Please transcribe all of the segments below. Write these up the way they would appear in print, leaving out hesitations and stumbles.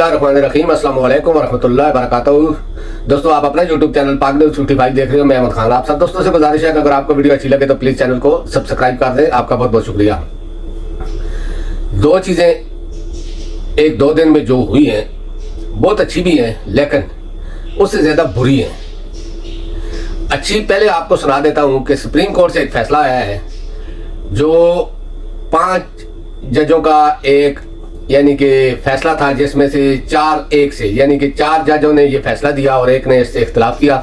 बिस्मिल्लाहिर्रहमानिर्रहीम अस्सलाम वालेकुम वरहमतुल्लाहि वबरकातुहू। दोस्तों, आप अपना यूट्यूब चैनल पाक न्यूज़ 55 देख रहे हो। मैं अहमद खान। आप सब दोस्तों से गुजारिश है कि अगर आपको वीडियो अच्छी लगे तो प्लीज़ चैनल को सब्सक्राइब कर दें। आपका बहुत बहुत शुक्रिया। दो चीज़ें एक दो दिन में जो हुई हैं बहुत अच्छी भी हैं, लेकिन उससे ज़्यादा बुरी हैं। अच्छी पहले आपको सुना देता हूँ कि सुप्रीम कोर्ट से एक फैसला आया है, जो 5 जजों का एक यानी कि फैसला था, जिसमें से 4-1 से यानी कि 4 जजों ने ये फैसला दिया और एक ने इससे इख्तिलाफ किया।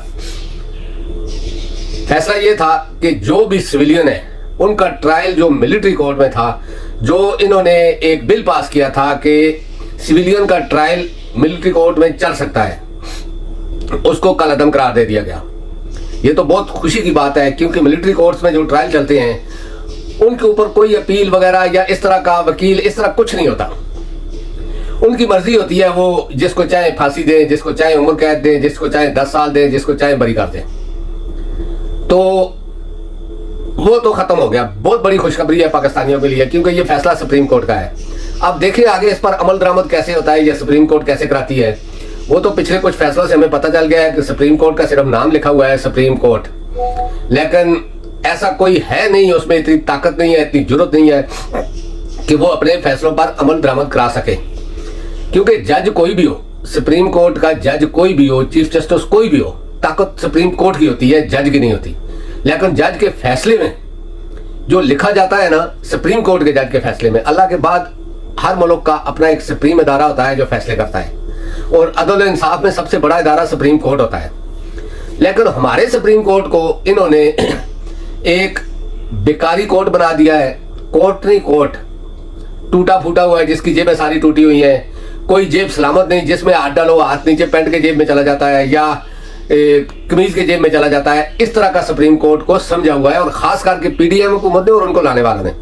फैसला ये था कि जो भी सिविलियन है उनका ट्रायल जो मिलिट्री कोर्ट में था, जो इन्होंने एक बिल पास किया था कि सिविलियन का ट्रायल मिलिट्री कोर्ट में चल सकता है, उसको कल अदम करार दे दिया गया। ये तो बहुत खुशी की बात है, क्योंकि मिलिट्री कोर्ट्स में जो ट्रायल चलते हैं उनके ऊपर कोई अपील वगैरह या इस तरह का वकील इस तरह कुछ नहीं होता। उनकी मर्जी होती है, वो जिसको चाहे फांसी दें, जिसको चाहे उम्र कैद दें, जिसको चाहे 10 साल दें, जिसको चाहे बरी कर दें। तो वो तो खत्म हो गया। बहुत बड़ी खुशखबरी है पाकिस्तानियों के लिए, क्योंकि ये फैसला सुप्रीम कोर्ट का है। अब देखिए आगे इस पर अमल दरामद कैसे होता है, ये सुप्रीम कोर्ट कैसे कराती है। वो तो पिछले कुछ फैसलों से हमें पता चल गया है कि सुप्रीम कोर्ट का सिर्फ नाम लिखा हुआ है सुप्रीम कोर्ट, लेकिन ऐसा कोई है नहीं, उसमें इतनी ताकत नहीं है, इतनी जरूरत नहीं है कि वो अपने फैसलों पर अमल दरामद करा सके। क्योंकि जज कोई भी हो, सुप्रीम कोर्ट का जज कोई भी हो, चीफ जस्टिस कोई भी हो, ताकत सुप्रीम कोर्ट की होती है, जज की नहीं होती। लेकिन जज के फैसले में जो लिखा जाता है ना, सुप्रीम कोर्ट के जज के फैसले में, अल्लाह के बाद हर मुल्क का अपना एक सुप्रीम अदारा होता है जो फैसले करता है, और अदल इंसाफ में सबसे बड़ा इदारा सुप्रीम कोर्ट होता है। लेकिन हमारे सुप्रीम कोर्ट को इन्होंने एक बेकारी कोर्ट बना दिया है। कोर्ट नहीं, कोर्ट टूटा फूटा हुआ है, जिसकी जेबें सारी टूटी हुई हैं। कोई जेब सलामत नहीं, जिसमें हाथ डालो हाथ नीचे पैंट के जेब में चला जाता है या कमीज के जेब में चला जाता है। इस तरह का सुप्रीम कोर्ट को समझा हुआ है, और खास करके पीडीएम हुकूमत ने और उनको लाने वालों ने।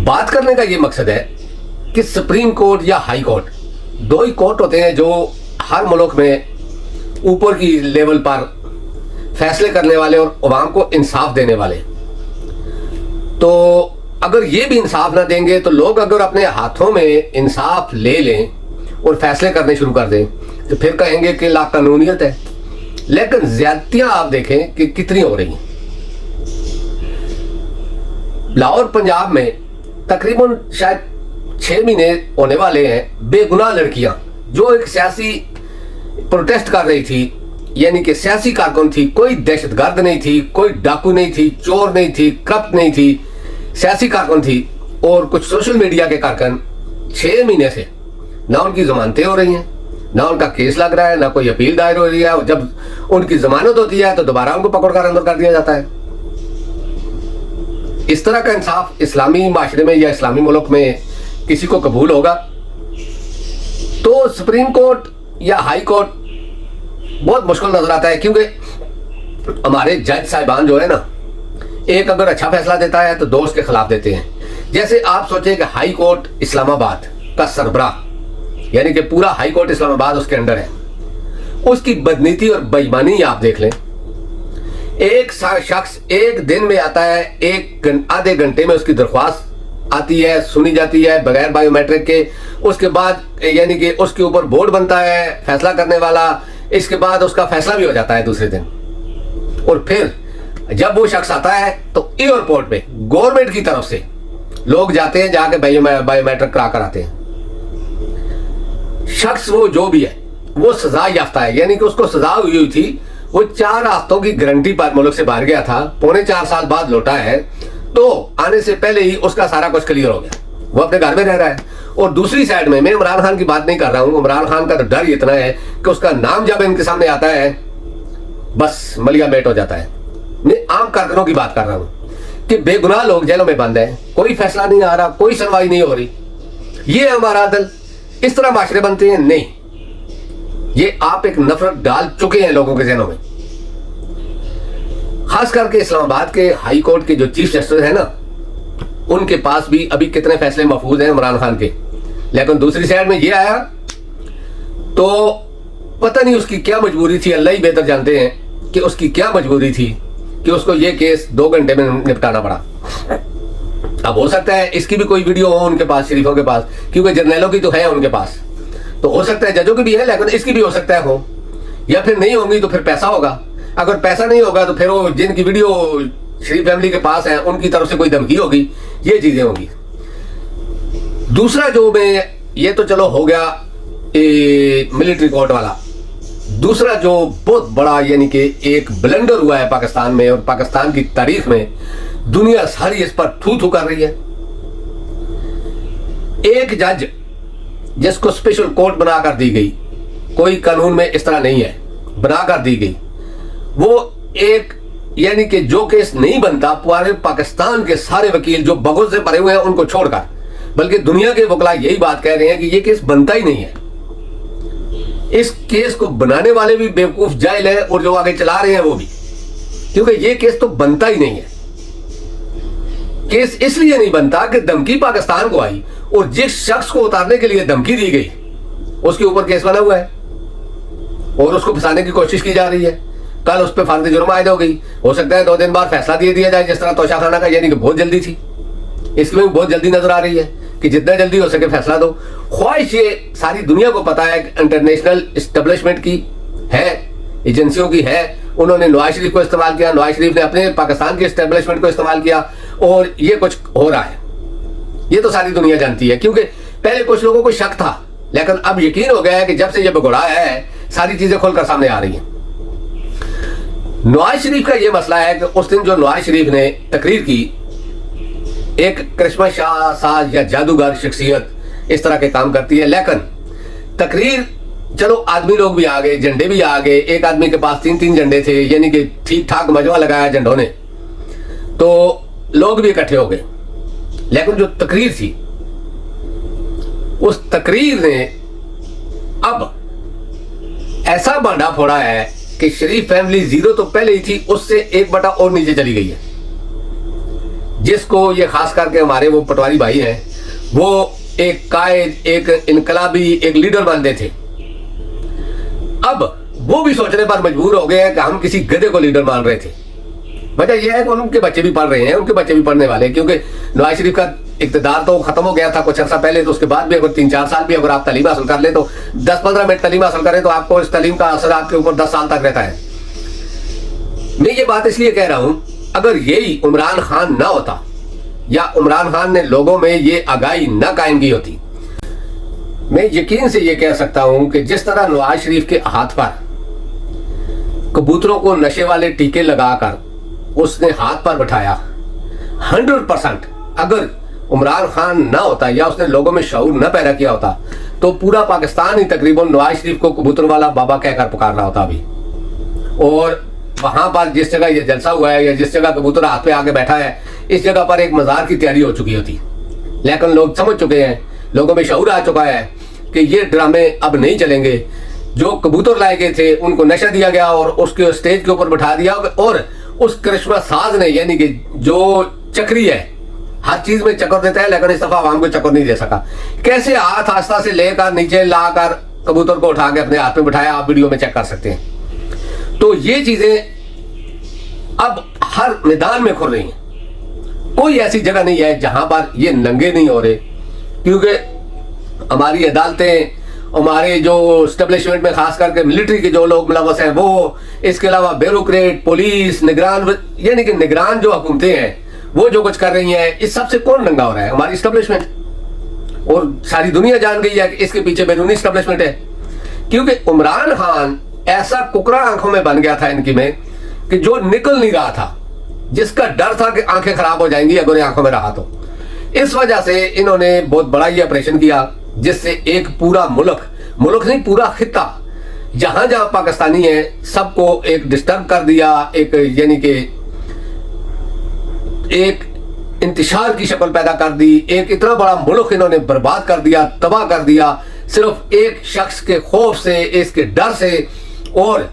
बात करने का ये मकसद है कि सुप्रीम कोर्ट या हाई कोर्ट, दो ही कोर्ट होते हैं जो हर मुल्क में ऊपर की लेवल पर फैसले करने वाले और अवाम को इंसाफ देने वाले। तो अगर ये भी इंसाफ ना देंगे तो लोग अगर अपने हाथों में इंसाफ ले लें और फैसले करने शुरू कर दें तो फिर कहेंगे कि लाकानूनियत है। लेकिन ज्यादतियां आप देखें कि कितनी हो रही हैं। लाहौर पंजाब में तकरीबन शायद 6 महीने होने वाले हैं, बेगुनाह लड़कियां जो एक सियासी प्रोटेस्ट कर रही थी, यानी कि सियासी कारकुन थी, कोई दहशतगर्द नहीं थी, कोई डाकू नहीं थी, चोर नहीं थी, करप्ट नहीं थी, सियासी कारकुन थी। और कुछ सोशल मीडिया के कारकुन 6 महीने से ना उनकी जमानतें हो रही हैं, ना उनका केस लग रहा है, ना कोई अपील दायर हो रही है। जब उनकी जमानत होती है तो दोबारा उनको पकड़कर अंदर कर दिया जाता है। इस तरह का इंसाफ इस्लामी माशरे में या इस्लामी मुल्क में किसी को कबूल होगा? तो सुप्रीम कोर्ट या हाई कोर्ट बहुत मुश्किल नजर आता है, क्योंकि हमारे जज साहिबान जो है ना, एक अगर अच्छा फैसला देता है तो दो उसके खिलाफ देते हैं। जैसे आप सोचे कि हाई कोर्ट इस्लामाबाद का सरबराह, यानी कि पूरा हाई कोर्ट इस्लामाबाद उसके अंडर है, उसकी बदनीति और बेईमानी आप देख लें। एक शख्स एक दिन में आता है, आधे घंटे में उसकी दरख्वास्त आती है, सुनी जाती है बगैर बायोमेट्रिक के। उसके बाद यानी कि उसके ऊपर बोर्ड बनता है फैसला करने वाला, इसके बाद उसका फैसला भी हो जाता है दूसरे दिन। और फिर जब वो शख्स आता है तो एयरपोर्ट पे गवर्नमेंट की तरफ से लोग जाते हैं, जाके बायोमेट्रिक करा कर आते हैं। शख्स वो जो भी है वो सजा याफ्ता है, यानी कि उसको सजा हुई थी। वो 4 हफ्तों की गारंटी पर मुल्क से बाहर गया था, 4.25 साल बाद लौटा है, तो आने से पहले ही उसका सारा कुछ क्लियर हो गया, वो अपने घर में रह रहा है। और दूसरी साइड में मैं इमरान खान की बात नहीं कर रहा हूं। इमरान खान का तो डर इतना है कि उसका नाम जब इनके सामने आता है बस मलिया मेट हो जाता है। मैं आम कारकुनों की बात कर रहा हूं कि बेगुनाह लोग जेलों में बंद हैं, कोई फैसला नहीं आ रहा, कोई सुनवाई नहीं हो रही। ये हमारा अदल, इस तरह माशरे बनते हैं? नहीं, ये आप एक नफरत डाल चुके हैं लोगों के जहनों में। खास करके इस्लामाबाद के हाई कोर्ट के जो चीफ जस्टिस है ना, उनके पास भी अभी कितने फैसले महफूज हैं इमरान खान के। लेकिन दूसरी साइड में ये आया तो पता नहीं उसकी क्या मजबूरी थी, अल्लाह ही बेहतर जानते हैं कि उसकी क्या मजबूरी थी कि उसको ये केस 2 घंटे में निपटाना पड़ा। अब हो सकता है इसकी भी कोई वीडियो हो उनके पास, शरीफों के पास, क्योंकि जर्नैलों की तो है उनके पास, तो हो सकता है जजों की भी है, लेकिन इसकी भी हो सकता है हो, या फिर नहीं होंगी तो फिर पैसा होगा। अगर पैसा नहीं होगा तो फिर वो जिनकी वीडियो शरीफ फैमिली के पास है उनकी तरफ से कोई धमकी होगी, ये चीजें होंगी। दूसरा जो मैं, ये तो चलो हो गया मिलिट्री कोर्ट वाला। दूसरा जो बहुत बड़ा यानी कि एक ब्लंडर हुआ है पाकिस्तान में और पाकिस्तान की तारीख में, दुनिया सारी इस पर थू थू कर रही है। एक जज जिसको स्पेशल कोर्ट बनाकर दी गई, कोई कानून में इस तरह नहीं है, बनाकर दी गई, वो एक यानी कि जो केस नहीं बनता, पूरे पाकिस्तान के सारे वकील जो बगुल से भरे हुए हैं उनको छोड़कर, बल्कि दुनिया के वकील यही बात कह रहे हैं कि ये केस बनता ही नहीं है। इस केस को बनाने वाले भी बेवकूफ जाहिल है और जो आगे चला रहे हैं वो भी, क्योंकि ये केस तो बनता ही नहीं है। केस इसलिए नहीं बनता कि धमकी पाकिस्तान को आई और जिस शख्स को उतारने के लिए धमकी दी गई उसके ऊपर केस बना हुआ है और उसको फंसाने की कोशिश की जा रही है। कल उस पर फार्द जुर्म आयद हो गई, हो सकता है 2 दिन बाद फैसला दे दिया जाए, जिस तरह तोशा खाना का, यानी कि बहुत जल्दी थी। इसमें भी बहुत जल्दी नजर आ रही है कि जितना जल्दी हो सके फैसला दो। ख्वाहिश ये सारी दुनिया को पता है कि इंटरनेशनल एस्टेब्लिशमेंट की है, एजेंसियों की है, उन्होंने नवाज शरीफ को इस्तेमाल किया, नवाज शरीफ ने अपने पाकिस्तान के एस्टेब्लिशमेंट को इस्तेमाल किया और ये कुछ हो रहा है। ये तो सारी दुनिया जानती है, क्योंकि पहले कुछ लोगों को शक था, लेकिन अब यकीन हो गया है कि जब से ये भगोड़ा है सारी चीजें खुलकर सामने आ रही हैं। नवाज शरीफ का ये मसला है कि उस दिन जो नवाज शरीफ ने तकरीर की, एक करिश्मा शाह साज या जादूगर शख्सियत इस तरह के काम करती है, लेकिन तकरीर, चलो आदमी लोग भी आ गए, झंडे भी आ गए, एक आदमी के पास 3-3 झंडे थे, यानी कि ठीक ठाक मजमा लगाया झंडों ने, तो लोग भी इकट्ठे हो गए। लेकिन जो तकरीर थी, उस तकरीर ने अब ऐसा बांधा फोड़ा है कि शरीफ फैमिली जीरो तो पहले ही थी, उससे 1 बटा और नीचे चली गई है। जिसको ये खास करके हमारे वो पटवारी भाई हैं, वो एक कायद, एक इनकलाबी, एक लीडर मानते थे, अब वो भी सोचने पर मजबूर हो गए हैं कि हम किसी गधे को लीडर मान रहे थे। वजह यह है कि उनके बच्चे भी पढ़ रहे हैं, उनके बच्चे भी पढ़ने वाले हैं, क्योंकि नवाज शरीफ का इक़्तिदार तो खत्म हो गया था कुछ अर्सा पहले, तो उसके बाद भी अगर 3-4 साल भी अगर आप तालीम हासिल कर ले, तो 10-15 मिनट तालीम हासिल करें तो आपको इस तालीम का असर आपके ऊपर 10 साल तक रहता है। मैं ये बात इसलिए कह रहा हूं, अगर यही इमरान खान ना होता या इमरान खान ने लोगों में ये आगाही ना कायम की होती, मैं यकीन से ये कह सकता हूं कि जिस तरह नवाज शरीफ के हाथ पर कबूतरों को नशे वाले टीके लगाकर उसने हाथ पर बैठाया, 100% अगर इमरान खान ना होता या उसने लोगों में शऊर न पैदा किया होता, तो पूरा पाकिस्तान ही तकरीबन नवाज शरीफ को कबूतर वाला बाबा कहकर पुकार रहा होता अभी। और वहां पर जिस जगह ये जलसा हुआ है या जिस जगह कबूतर हाथ पे आके बैठा है, इस जगह पर एक मजार की तैयारी हो चुकी होती। लेकिन लोग समझ चुके हैं, लोगों में शऊर आ चुका है कि ये ड्रामे अब नहीं चलेंगे। जो कबूतर लाए गए थे उनको नशा दिया गया और उसके स्टेज के ऊपर बैठा दिया, और उस करिश्मा साज ने, यानी कि जो चक्री है, हर चीज में चक्कर देता है, लेकिन इस दफा आवाम को चक्कर नहीं दे सका। कैसे हाथ आस्था से लेकर नीचे लाकर कबूतर को उठा के अपने हाथ में बिठाया, आप वीडियो में चेक कर सकते हैं। तो ये चीजें अब हर मैदान में खुल रही हैं। कोई ऐसी जगह नहीं है जहां पर ये नंगे नहीं हो रहे, क्योंकि हमारी अदालतें, हमारे जो स्टेब्लिशमेंट में खास करके मिलिट्री के जो लोग मुलव्वस हैं वो, इसके अलावा ब्यूरोक्रेट, पुलिस, निगरान, यानी कि निगरान जो हुकूमतें हैं वो जो कुछ कर रही हैं, इस सबसे कौन नंगा हो रहा है? हमारी स्टेब्लिशमेंट। और सारी दुनिया जान गई है कि इसके पीछे बैरूनी स्टेब्लिशमेंट है, क्योंकि इमरान खान ऐसा कुकरा आंखों में बन गया था इनकी में कि जो निकल नहीं रहा था, जिसका डर था कि आंखें खराब हो जाएंगी अगर आंखों में रहा तो। इस वजह से इन्होंने बहुत बड़ा ये ऑपरेशन किया, जिससे एक पूरा मुल्क नहीं, पूरा खित्ता, जहां जहां पाकिस्तानी है सबको एक डिस्टर्ब कर दिया, एक यानी कि एक इंतशार की शक्ल पैदा कर दी। एक इतना बड़ा मुल्क इन्होंने बर्बाद कर दिया, तबाह कर दिया, सिर्फ एक शख्स के खौफ से, इसके डर से, और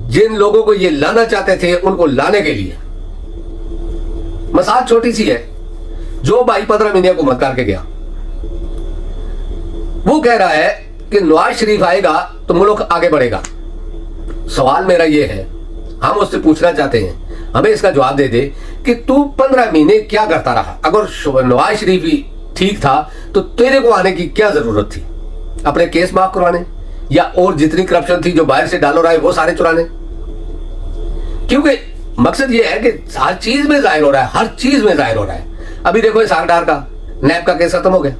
जिन लोगों को ये लाना चाहते थे उनको लाने के लिए। मसाल छोटी सी है, जो भाई 15 महीने हुकूमत करके गया, वो कह रहा है कि नवाज शरीफ आएगा तो मुल्क आगे बढ़ेगा। सवाल मेरा ये है, हम उससे पूछना चाहते हैं, हमें इसका जवाब दे दे कि तू 15 महीने क्या करता रहा। अगर नवाज शरीफ ही ठीक था तो तेरे को आने की क्या जरूरत थी, अपने केस माफ करवाने या और जितनी करप्शन थी जो बाहर से डालो रहा है वो सारे चुराने। क्योंकि मकसद ये है कि हर चीज में जाहिर हो रहा है, हर चीज में जाहिर हो रहा है। अभी देखो इस आगडार का नैब का केस खत्म हो गया,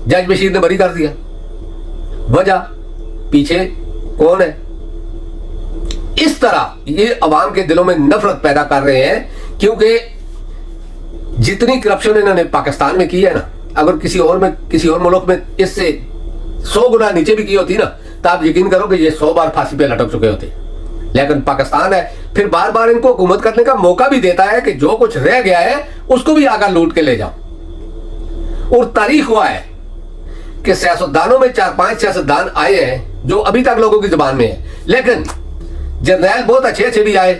जज बशीर ने बरी कर दिया। वजह पीछे कौन है? इस तरह ये अवाम के दिलों में नफरत पैदा कर रहे हैं, क्योंकि जितनी करप्शन इन्होंने पाकिस्तान में की है ना, अगर किसी और मुल्क में इससे 100 गुना नीचे भी की होती ना, तो आप यकीन करो कि ये 100 बार फांसी पे लटक चुके होते। लेकिन पाकिस्तान है, फिर बार बार इनको हुकूमत करने का मौका भी देता है कि जो कुछ रह गया है उसको भी आकर लूट के ले जाओ। और तारीख हुआ है कि सियासतदानों में 4-5 सियासतदान आए हैं जो अभी तक लोगों की जुबान में है, लेकिन जर्नैल बहुत अच्छे भी आए।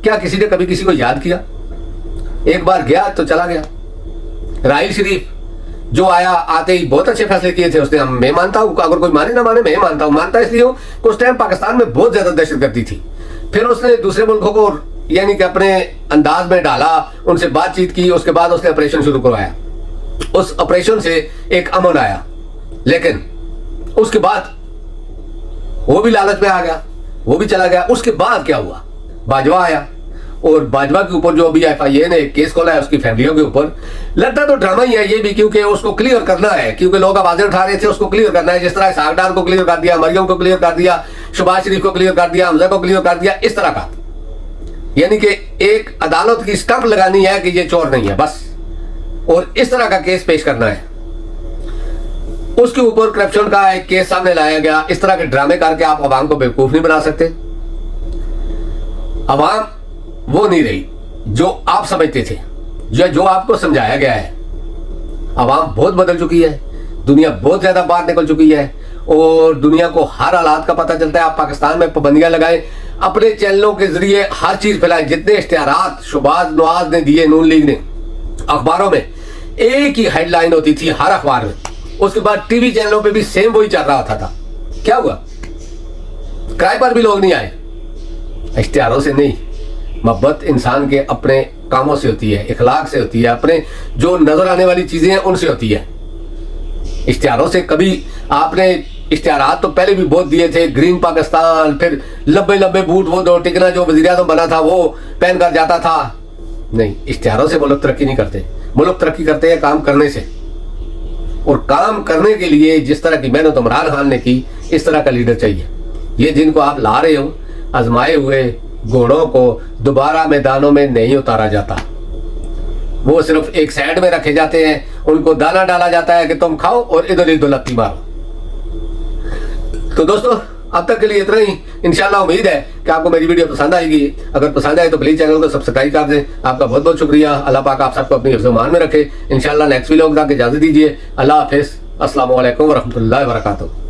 क्या किसी ने कभी किसी को याद किया? एक बार गया तो चला गया। राहिल शरीफ जो आया, आते ही बहुत अच्छे फैसले किए थे उसने। मैं मानता हूं, अगर कोई माने ना माने, मैं मानता हूं। मानता इसलिए हूं कि उस टाइम पाकिस्तान में बहुत ज्यादा दहशतगर्दी थी। फिर उसने दूसरे मुल्कों को यानी कि अपने अंदाज में डाला, उनसे बातचीत की, उसके बाद उसने ऑपरेशन शुरू करवाया। उस ऑपरेशन से एक अमन आया, लेकिन उसके बाद वो भी लालच में आ गया, वो भी चला गया। उसके बाद क्या हुआ? बाजवा आया, और बाजवा के ऊपर जो अभी FIA ने केस खोला है उसकी फैमिलियों के ऊपर, लगता तो ड्रामा ही है ये भी, क्योंकि उसको क्लियर करना है, क्योंकि लोग आवाजें उठा रहे थे, उसको क्लियर करना है। जिस तरह सागडार को क्लियर कर दिया, मरियम को क्लियर कर दिया, शहबाज शरीफ को क्लियर कर दिया, हमजा को क्लियर कर दिया, इस तरह का। यानी कि एक अदालत की स्टंप लगानी है कि ये चोर नहीं है बस, और इस तरह का केस पेश करना है। उसके ऊपर करप्शन का एक केस सामने लाया गया। इस तरह के ड्रामे करके आप अवाम को बेवकूफ नहीं बना सकते। अवाम वो नहीं रही जो आप समझते थे, जो आपको समझाया गया है। अवाम बहुत बदल चुकी है, दुनिया बहुत ज्यादा बाहर निकल चुकी है, और दुनिया को हर हालात का पता चलता है। आप पाकिस्तान में पाबंदियां लगाएं, अपने चैनलों के जरिए हर चीज फैलाएं। जितने इश्तिहारात शहबाज नवाज ने दिए, नून लीग ने, अखबारों में एक ही हेडलाइन होती थी हर अखबार में। उसके बाद टीवी चैनलों पे भी सेम वही चल रहा होता था। क्या हुआ? किराए पर भी लोग नहीं आए। इश्तिहारों से नहीं, मोहब्बत इंसान के अपने कामों से होती है, इखलाक से होती है, अपने जो नजर आने वाली चीजें हैं उनसे होती है। इश्तिहारों से कभी आपने इश्तिहारात तो पहले भी बहुत दिए थे, ग्रीन पाकिस्तान, फिर लंबे लंबे बूट, वो दो टिकना जो वज़ीर-ए-आज़म बना था वो पहन कर जाता था। नहीं, इश्तिहारों से मुल्क तरक्की नहीं करते। मुल्क तरक्की करते हैं काम करने से, और काम करने के लिए जिस तरह की मेहनत इमरान खान ने की, इस तरह का लीडर चाहिए। ये जिनको आप ला रहे हो, आजमाए हुए घोड़ों को दोबारा मैदानों में नहीं उतारा जाता। वो सिर्फ एक साइड में रखे जाते हैं, उनको दाना डाला जाता है कि तुम खाओ और इधर इधर लत्ती मारो। तो दोस्तों, अब तक के लिए इतना ही। इंशाल्लाह उम्मीद है कि आपको मेरी वीडियो पसंद आएगी। अगर पसंद आए तो प्लीज चैनल को सब्सक्राइब कर दें। आपका बहुत बहुत शुक्रिया। अल्लाह पाक आप सबको अपनी हिफ्ज़-ओ-मान में रखे। इंशाल्लाह नेक्स्ट वीडियो तक इजाजत दीजिए। अल्लाह हाफिज़। अस्सलामु अलैकुम व रहमतुल्लाहि व बरकातुहू।